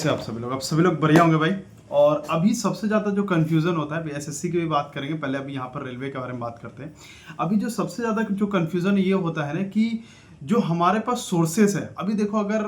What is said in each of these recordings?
से आप सभी लोग बढ़िया होंगे भाई। और अभी सबसे ज़्यादा जो कन्फ्यूज़न होता है, एसएससी की भी बात करेंगे, पहले अभी यहाँ पर रेलवे के बारे में बात करते हैं। अभी जो सबसे ज़्यादा जो कन्फ्यूज़न ये होता है ना कि जो हमारे पास सोर्सेस है, अभी देखो अगर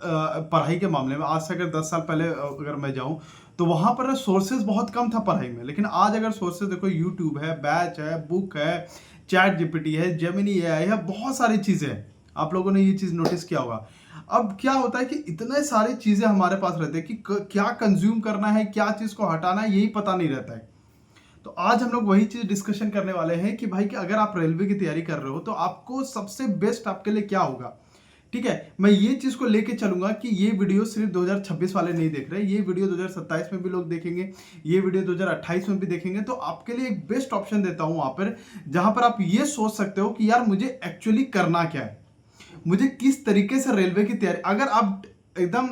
पढ़ाई के मामले में आज से अगर 10 साल पहले अगर मैं जाऊँ तो वहाँ पर ना सोर्सेस बहुत कम था पढ़ाई में। लेकिन आज अगर सोर्सेस देखो, यूट्यूब है, बैच है, बुक है, चैट जीपीटी है, जेमिनी एआई है, बहुत सारी चीज़ें हैं। आप लोगों ने ये चीज़ नोटिस किया होगा। अब क्या होता है कि इतने सारी चीजें हमारे पास रहते हैं कि क्या कंज्यूम करना है, क्या चीज को हटाना है, यही पता नहीं रहता है। तो आज हम लोग वही चीज डिस्कशन करने वाले हैं कि भाई कि अगर आप रेलवे की तैयारी कर रहे हो तो आपको सबसे बेस्ट आपके लिए क्या होगा। ठीक है, मैं ये चीज को लेके चलूंगा कि ये वीडियो सिर्फ 2026 वाले नहीं देख रहे, ये वीडियो 2027 में भी लोग देखेंगे, ये वीडियो 2028 में भी देखेंगे। तो आपके लिए एक बेस्ट ऑप्शन देता हूं वहां पर, जहां पर आप ये सोच सकते हो कि यार मुझे एक्चुअली करना क्या है, मुझे किस तरीके से रेलवे की तैयारी। अगर आप एकदम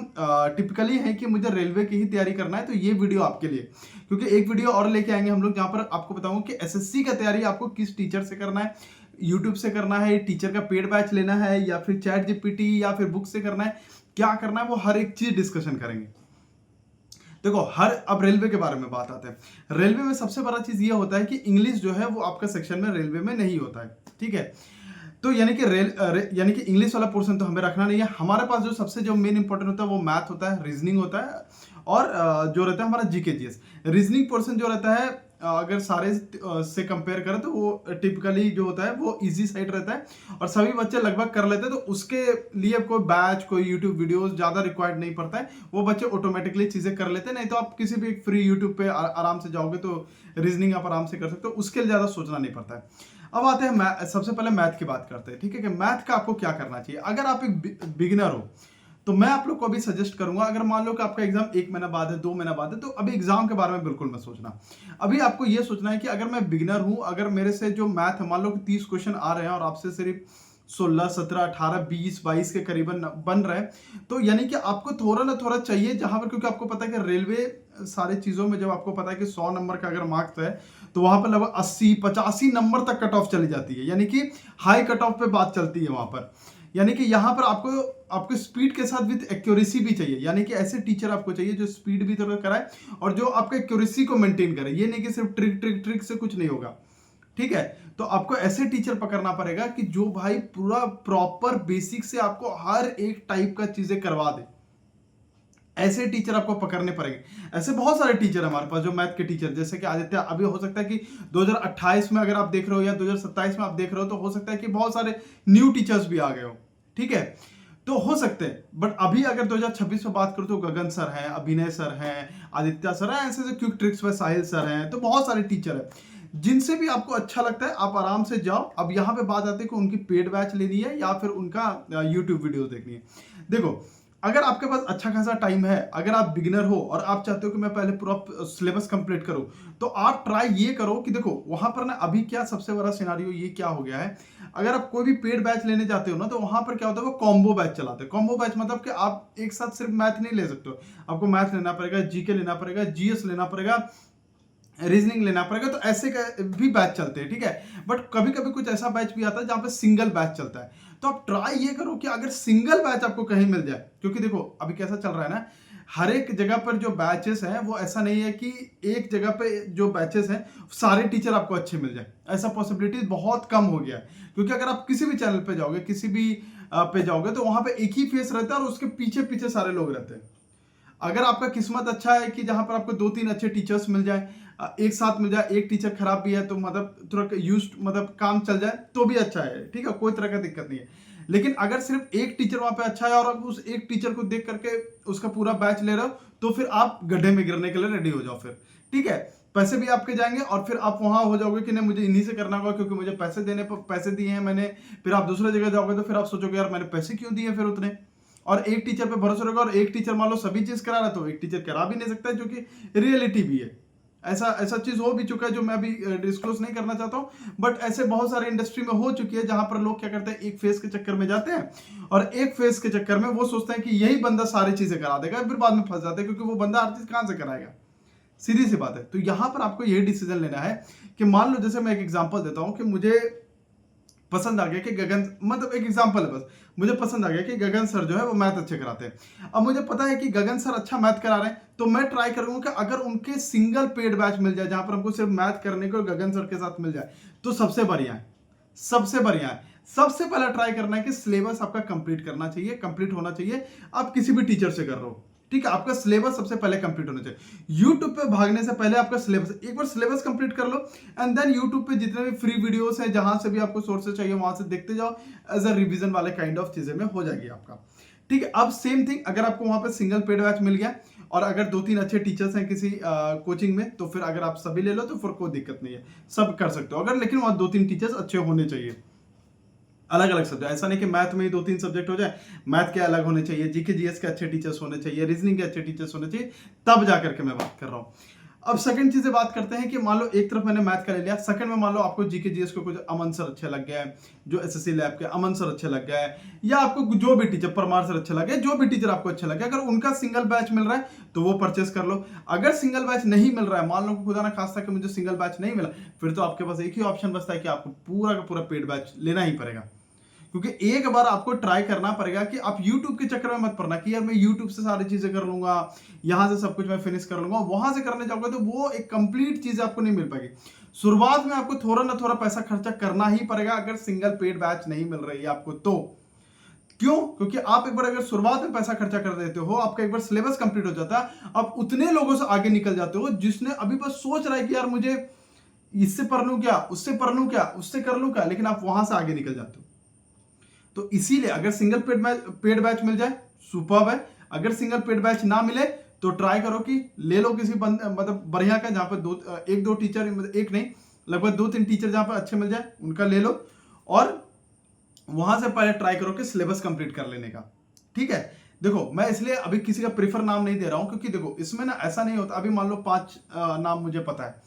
टिपिकली है कि मुझे रेलवे की ही तैयारी करना है तो ये वीडियो आपके लिए, क्योंकि एक वीडियो और लेके आएंगे हम लोग जहां पर आपको बताऊंगा कि एसएससी का तैयारी आपको किस टीचर से करना है, यूट्यूब से करना है, टीचर का पेड बैच लेना है, या फिर चैट जीपीटी या फिर बुक से करना है, क्या करना है, वो हर एक चीज डिस्कशन करेंगे। देखो अब रेलवे के बारे में बात आते हैं। रेलवे में सबसे बड़ा चीज ये होता है कि इंग्लिश जो है वो आपका सेक्शन में रेलवे में नहीं होता है। ठीक है, तो यानी कि इंग्लिश वाला पोर्शन तो हमें रखना नहीं है। हमारे पास जो सबसे जो मेन इंपॉर्टेंट होता है वो मैथ होता है, रीजनिंग होता है, और जो रहता है हमारा जीके जीएस। रीजनिंग पोर्शन जो रहता है अगर सारे से कंपेयर करें तो वो टिपिकली जो होता है वो इजी साइड रहता है और सभी बच्चे लगभग कर लेते हैं। तो उसके लिए कोई बैच, कोई यूट्यूब वीडियोस ज़्यादा रिक्वायर्ड नहीं पड़ता है, वो बच्चे ऑटोमेटिकली चीज़ें कर लेते हैं। नहीं तो आप किसी भी फ्री यूट्यूब पे आराम से जाओगे तो रीजनिंग आप आराम से कर सकते हो, उसके लिए ज़्यादा सोचना नहीं पड़ता है। अब आते हैं सबसे पहले मैथ की बात करते हैं। ठीक है, कि मैथ का आपको क्या करना चाहिए अगर आप एक बिगिनर हो। तो मैं आप लोग को अभी सजेस्ट करूंगा, अगर मान लो कि आपका एग्जाम 1 महीना बाद है, 2 महीना बाद है, तो अभी एग्जाम के बारे में बिल्कुल मत सोचना। अभी आपको ये सोचना है कि अगर मैं बिगिनर हूं, अगर मेरे से जो मैथ है, मान लो कि 30 क्वेश्चन आ रहे हैं और आपसे सिर्फ 16, 17, 18, 20, 22 के करीबन बन रहे हैं, तो यानी कि आपको थोड़ा ना थोड़ा चाहिए जहां पर, क्योंकि आपको पता है कि रेलवे सारी चीजों में जब आपको पता है कि 100 नंबर का अगर मार्क्स है तो वहां पर लगभग 80, 85 नंबर तक कट ऑफ चली जाती है, यानी कि हाई कट ऑफ पे बात चलती है वहां पर। यानी कि यहाँ पर आपको स्पीड के साथ विद एक्यूरेसी भी चाहिए, यानी कि ऐसे टीचर आपको चाहिए जो स्पीड भी थोड़ा कराए और जो आपका एक्यूरेसी को मेंटेन करे। ये नहीं कि सिर्फ ट्रिक ट्रिक ट्रिक से कुछ नहीं होगा। ठीक है, तो आपको ऐसे टीचर पकड़ना पड़ेगा कि जो भाई पूरा प्रॉपर बेसिक से आपको हर एक टाइप का चीजें करवा दे। ऐसे टीचर आपको पकड़ने पड़ेंगे। ऐसे बहुत सारे टीचर हमारे पास जो मैथ के टीचर, जैसे कि आदित्य, अभी हो सकता है कि 2028 में अगर आप देख रहे हो या 2027 में आप देख रहे हो तो हो सकता है कि बहुत सारे न्यू टीचर्स भी आ गए हो। ठीक है, तो हो सकते हैं, बट अभी अगर 2026 में बात करूं तो गगन सर हैं, अभिनय सर हैं, आदित्य सर हैं, ऐसे क्विक ट्रिक्स में साहिल सर हैं, तो बहुत सारे टीचर हैं। जिनसे भी आपको अच्छा लगता है आप आराम से जाओ। अब यहाँ पे बात आती है कि उनकी पेड बैच लेनी है या फिर उनका यूट्यूब वीडियो देखनी है। देखो, अगर आपके पास अच्छा खासा टाइम है, अगर आप बिगिनर हो और आप चाहते हो कि मैं पहले पूरा सिलेबस कंप्लीट करूं, तो आप ट्राई ये करो कि देखो वहां पर ना अभी क्या सबसे बड़ा सिनारियो ये क्या हो गया है, अगर आप कोई भी पेड बैच लेने जाते हो ना तो वहां पर क्या होता है, वो कॉम्बो बैच चलाते हैं। कॉम्बो बैच मतलब कि आप एक साथ सिर्फ मैथ नहीं ले सकते हो, आपको मैथ लेना पड़ेगा, जीके लेना पड़ेगा, जीएस लेना पड़ेगा, रीजनिंग लेना पड़ेगा। तो ऐसे भी बैच चलते हैं। ठीक है, बट कभी कभी कुछ ऐसा बैच भी आता है जहां पे सिंगल बैच चलता है। तो आप ट्राई ये करो कि अगर सिंगल बैच आपको कहीं मिल जाए, क्योंकि देखो अभी कैसा चल रहा है ना, हर एक जगह पर जो बैचेस हैं वो ऐसा नहीं है कि एक जगह पे जो बैचेस हैं सारे टीचर आपको अच्छे मिल जाए, ऐसा पॉसिबिलिटी बहुत कम हो गया है। क्योंकि अगर आप किसी भी चैनल पे जाओगे, किसी भी पे जाओगे, तो वहां पे एक ही फेस रहता है और उसके पीछे पीछे सारे लोग रहते हैं। अगर आपका किस्मत अच्छा है कि जहां पर आपको 2-3 अच्छे टीचर्स मिल जाए, एक साथ मिल जाए, एक टीचर खराब भी है तो मतलब थोड़ा यूज मतलब काम चल जाए तो भी अच्छा है। ठीक है, कोई तरह का दिक्कत नहीं है। लेकिन अगर सिर्फ एक टीचर वहां पे अच्छा है और आप उस एक टीचर को देख करके उसका पूरा बैच ले रहे हो, तो फिर आप गड्ढे में गिरने के लिए रेडी हो जाओ फिर। ठीक है, पैसे भी आपके जाएंगे और फिर आप वहां हो जाओगे कि नहीं मुझे इन्हीं से करना होगा क्योंकि मुझे पैसे दिए हैं मैंने। फिर आप दूसरे जगह जाओगे तो फिर आप सोचोगे यार मैंने पैसे क्यों दिए फिर उतने। और एक टीचर पे भरोसा रहेगा और एक टीचर मान लो सभी चीज करा रहा है तो एक टीचर करा भी नहीं सकता है, जो कि रियलिटी भी है। ऐसा ऐसा चीज हो भी चुका है जो मैं अभी डिस्क्लोज नहीं करना चाहता हूं, बट ऐसे बहुत सारे इंडस्ट्री में हो चुकी है जहां पर लोग क्या करते हैं, एक फेस के चक्कर में जाते हैं और एक फेस के चक्कर में वो सोचते हैं कि यही बंदा सारी चीजें करा देगा, फिर बाद में फंस जाते हैं क्योंकि वो बंदा हर चीज कहां से कराएगा। सीधी सी बात है। तो यहां पर आपको यही डिसीजन लेना है कि मान लो, जैसे मैं एक एग्जांपल देता हूं कि मुझे पसंद आ गया कि गगन, मतलब एक एग्जांपल है बस, मुझे पसंद आ गया कि गगन सर जो है वो मैथ अच्छे कराते हैं। अब मुझे पता है कि गगन सर अच्छा मैथ करा रहे हैं, तो मैं ट्राई करूंगा कि अगर उनके सिंगल पेड बैच मिल जाए जहां पर हमको सिर्फ मैथ करने को गगन सर के साथ मिल जाए तो सबसे बढ़िया है, सबसे बढ़िया है। सबसे पहला ट्राई करना है कि सिलेबस आपका कंप्लीट करना चाहिए, कंप्लीट होना चाहिए। आप किसी भी टीचर से कर रहे हो, ठीक है, आपका सिलेबस सबसे पहले कंप्लीट होना चाहिए। यूट्यूब पे भागने से पहले आपका सिलेबस, एक बार सिलेबस कंप्लीट कर लो, एंड देन यूट्यूब पे जितने भी फ्री वीडियोस हैं, जहां से भी आपको सोर्सेज चाहिए वहां से देखते जाओ, एज अ रिवीजन वाले काइंड ऑफ चीजें में हो जाएगी आपका, ठीक है। अब सेम थिंग, अगर आपको वहां पे सिंगल पेड बैच मिल गया और अगर 2-3 अच्छे टीचर्स हैं किसी कोचिंग में, तो फिर अगर आप सभी ले लो तो फिर कोई दिक्कत नहीं है, सब कर सकते हो। अगर लेकिन वहां 2-3 टीचर्स अच्छे होने चाहिए, अलग अलग सब्जेक्ट, ऐसा नहीं कि मैथ में ही 2-3 सब्जेक्ट हो जाए, मैथ के अलग होने चाहिए, जीके जीएस के अच्छे टीचर्स होने चाहिए, रीजनिंग के अच्छे टीचर्स होने चाहिए, तब जाकर के मैं बात कर रहा हूँ। अब सेकंड चीजें बात करते हैं कि मान लो एक तरफ मैंने मैथ का ले लिया, सेकंड में मान लो आपको जीके जीएस को कुछ अमन सर अच्छे लग गए, जो एसएससी लैब के अमन सर अच्छे लग गए, या आपको जो भी टीचर परमार सर अच्छे लगे, जो भी टीचर आपको अच्छे लगे, अगर उनका सिंगल बैच मिल रहा है तो वो परचेस कर लो। अगर सिंगल बैच नहीं मिल रहा है, मान लो खुदा ना खास्ता कि मुझे सिंगल बैच नहीं मिला, फिर तो आपके पास एक ही ऑप्शन बचता है कि आपको पूरा का पूरा पेड बैच लेना ही पड़ेगा। क्योंकि एक बार आपको ट्राई करना पड़ेगा कि आप YouTube के चक्कर में मत पड़ना कि यार मैं YouTube से सारी चीजें कर लूंगा, यहां से सब कुछ मैं फिनिश कर लूंगा, वहां से करने जाओगे तो वो एक कंप्लीट चीज आपको नहीं मिल पाएगी। शुरुआत में आपको थोड़ा ना थोड़ा पैसा खर्चा करना ही पड़ेगा अगर सिंगल पेड बैच नहीं मिल रही है आपको तो। क्यों? क्योंकि आप एक बार अगर शुरुआत में पैसा खर्चा कर देते हो, आपका एक बार सिलेबस कंप्लीट हो जाता है, आप उतने लोगों से आगे निकल जाते हो जिसने अभी बस सोच रहा है कि यार मुझे इससे पढ़ लूं क्या, उससे पढ़ लूं क्या, उससे कर लूं क्या, लेकिन आप वहां से आगे निकल जाते हो। तो इसीलिए अगर सिंगल पेड बैच मिल जाए सुपर्ब है, अगर सिंगल पेड बैच ना मिले तो ट्राई करो कि ले लो किसी मतलब बढ़िया का, जहां पर एक दो टीचर, मतलब एक नहीं लगभग 2-3 टीचर जहां पर अच्छे मिल जाए उनका ले लो, और वहां से पहले ट्राई करो कि सिलेबस कंप्लीट कर लेने का, ठीक है। देखो मैं इसलिए अभी किसी का प्रीफर नाम नहीं दे रहा हूं, क्योंकि देखो इसमें ना ऐसा नहीं होता, अभी मान लो 5 नाम मुझे पता है,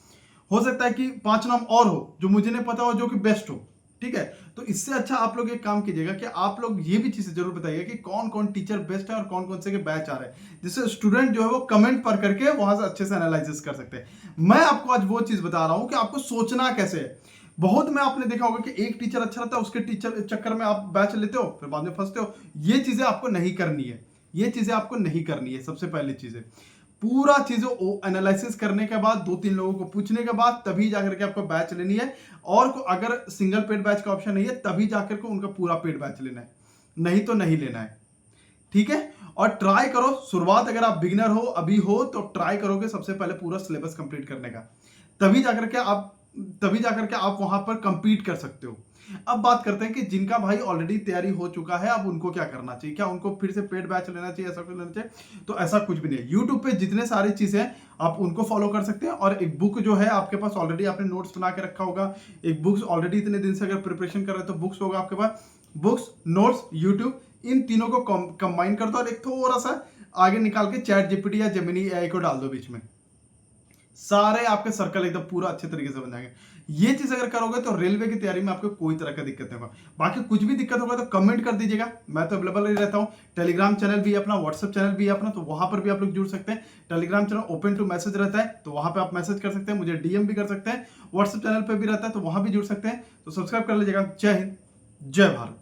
हो सकता है कि 5 नाम और हो जो मुझे नहीं पता हो, जो कि बेस्ट हो, ठीक है। तो इससे अच्छा आप लोग एक काम कीजिएगा कि आप लोग ये भी चीजें जरूर बताइए कि कौन कौन टीचर बेस्ट है और कौन कौन से के बैच आ रहे हैं, जिससे स्टूडेंट जो है वो कमेंट पढ़ करके वहां से अच्छे से एनालिसिस कर सकते हैं। मैं आपको आज वो चीज बता रहा हूं कि आपको सोचना कैसे है। बहुत में आपने देखा होगा कि एक टीचर अच्छा रहता है, उसके टीचर चक्कर में आप बैच लेते हो, फिर बाद में फंसते हो। ये चीजें आपको नहीं करनी है, ये चीजें आपको नहीं करनी है। सबसे पहली चीजें पूरा चीजों एनालिसिस करने के बाद, 2-3 लोगों को पूछने के बाद तभी जाकर के आपको बैच लेनी है। और अगर सिंगल पेड बैच का ऑप्शन नहीं है तभी जाकर के उनका पूरा पेड बैच लेना है, नहीं तो नहीं लेना है, ठीक है। और ट्राई करो, शुरुआत अगर आप बिगिनर हो अभी हो तो ट्राई करोगे सबसे पहले पूरा सिलेबस कंप्लीट करने का, तभी जाकर के आप वहां पर कंपीट कर सकते हो। अब बात करते हैं कि जिनका भाई ऑलरेडी तैयारी हो चुका है, अब उनको क्या करना चाहिए, क्या उनको फिर से पेड बैच लेना चाहिए, ऐसा कुछ लेना चाहिए? तो ऐसा कुछ भी नहीं है। यूट्यूब पे जितने सारी चीजें हैं आप उनको फॉलो कर सकते हैं, और एक बुक जो है आपके पास ऑलरेडी, आपने नोट्स बना के रखा होगा, एक बुक्स ऑलरेडी इतने दिन से अगर प्रिपरेशन कर रहे हैं तो बुक्स होगा आपके पास, बुक्स, नोट्स, यूट्यूब, इन तीनों को कंबाइन कर दो और एक थोड़ा सा आगे निकाल के चैट जीपीटी या जेमिनी एआई को डाल दो बीच में, सारे आपके सर्कल एकदम पूरा अच्छे तरीके से बन जाएंगे। ये चीज अगर करोगे तो रेलवे की तैयारी में आपको कोई तरह का दिक्कत नहीं होगा। बाकी कुछ भी दिक्कत होगा तो कमेंट कर दीजिएगा, मैं तो अवेलेबल ही रहता हूँ। टेलीग्राम चैनल भी है अपना, व्हाट्सएप चैनल भी है अपना, तो वहां पर भी आप लोग जुड़ सकते हैं। Telegram channel open to message रहता है, तो वहां पर आप मैसेज कर सकते हैं, मुझे डीएम भी कर सकते हैं। व्हाट्सएप चैनल पर भी रहता है, तो वहां भी जुड़ सकते हैं। तो सब्सक्राइब कर लीजिएगा। जय हिंद, जय भारत।